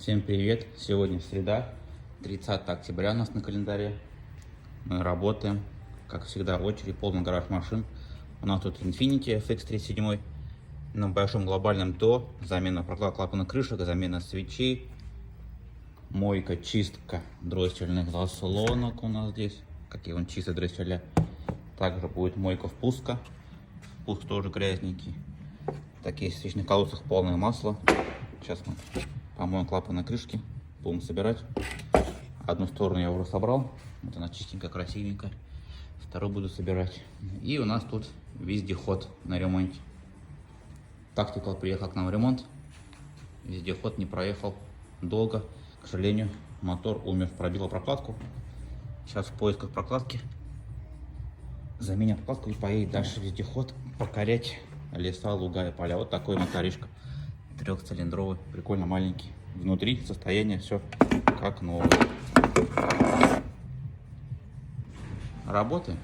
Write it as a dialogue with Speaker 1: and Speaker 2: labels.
Speaker 1: Всем привет! Сегодня среда, 30 октября у нас на календаре. Мы работаем, как всегда, очередь, полный гараж машин. У нас тут Infiniti FX37 на большом глобальном ТО. Замена прокладок клапана крышек, замена свечей, мойка, чистка дроссельных заслонок у нас здесь. Какие вон чистые дросселя. Также будет мойка впуска. Впуск тоже грязненький. В таких свечных колодцах полное масло. Сейчас мы помоем клапаны крышки, будем собирать. Одну сторону я уже собрал, вот она чистенькая, красивенькая. Вторую буду собирать. И у нас тут вездеход на ремонте. Тактикал приехал к нам в ремонт. Вездеход не проехал долго. К сожалению, мотор умер, пробила прокладку. Сейчас в поисках прокладки. Заменим прокладку и поедет дальше вездеход покорять леса, луга и поля. Вот такой моторишка. Трехцилиндровый, прикольно маленький. Внутри состояние все как новое. Работаем.